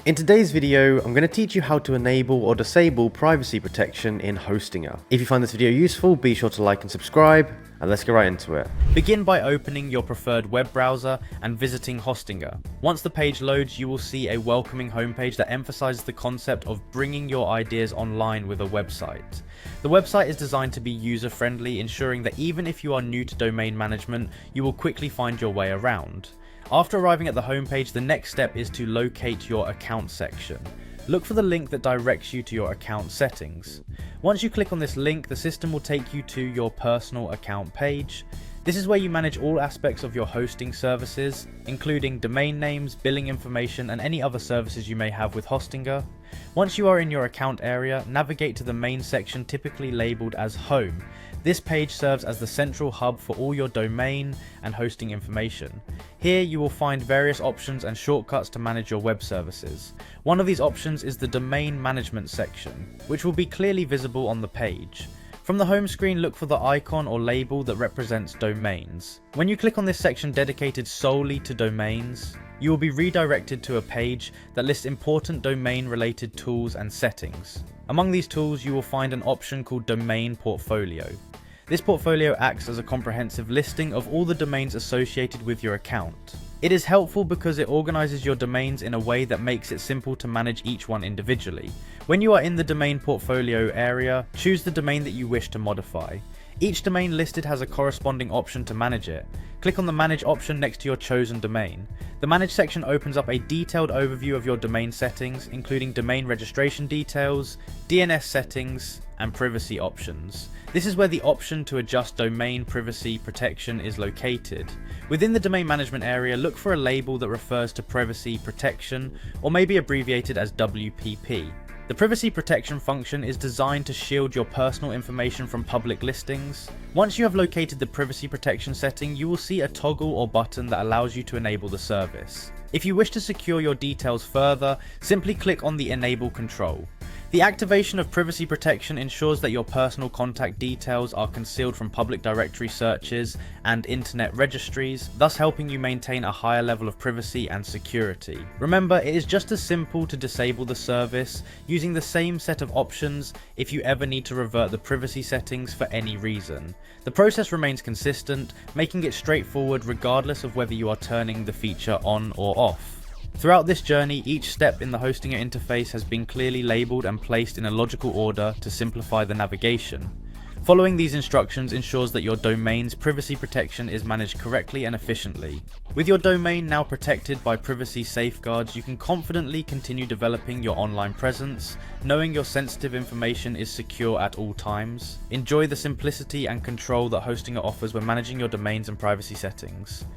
In today's video, I'm going to teach you how to enable or disable privacy protection in Hostinger. If you find this video useful, be sure to like and subscribe, and let's get right into it. Begin by opening your preferred web browser and visiting Hostinger. Once the page loads, you will see a welcoming homepage that emphasizes the concept of bringing your ideas online with a website. The website is designed to be user-friendly, ensuring that even if you are new to domain management, you will quickly find your way around. After arriving at the homepage, the next step is to locate your account section. Look for the link that directs you to your account settings. Once you click on this link, the system will take you to your personal account page. This is where you manage all aspects of your hosting services, including domain names, billing information, and any other services you may have with Hostinger. Once you are in your account area, navigate to the main section typically labeled as Home. This page serves as the central hub for all your domain and hosting information. Here you will find various options and shortcuts to manage your web services. One of these options is the Domain Management section, which will be clearly visible on the page. From the home screen, look for the icon or label that represents domains. When you click on this section dedicated solely to domains, you will be redirected to a page that lists important domain-related tools and settings. Among these tools, you will find an option called Domain Portfolio. This portfolio acts as a comprehensive listing of all the domains associated with your account. It is helpful because it organizes your domains in a way that makes it simple to manage each one individually. When you are in the domain portfolio area, choose the domain that you wish to modify. Each domain listed has a corresponding option to manage it. Click on the Manage option next to your chosen domain. The Manage section opens up a detailed overview of your domain settings, including domain registration details, DNS settings, and privacy options. This is where the option to adjust domain privacy protection is located. Within the domain management area, look for a label that refers to privacy protection, or may be abbreviated as WPP. The privacy protection function is designed to shield your personal information from public listings. Once you have located the privacy protection setting, you will see a toggle or button that allows you to enable the service. If you wish to secure your details further, simply click on the Enable control. The activation of privacy protection ensures that your personal contact details are concealed from public directory searches and internet registries, thus helping you maintain a higher level of privacy and security. Remember, it is just as simple to disable the service, using the same set of options if you ever need to revert the privacy settings for any reason. The process remains consistent, making it straightforward regardless of whether you are turning the feature on or off. Throughout this journey, each step in the Hostinger interface has been clearly labeled and placed in a logical order to simplify the navigation. Following these instructions ensures that your domain's privacy protection is managed correctly and efficiently. With your domain now protected by privacy safeguards, you can confidently continue developing your online presence, knowing your sensitive information is secure at all times. Enjoy the simplicity and control that Hostinger offers when managing your domains and privacy settings.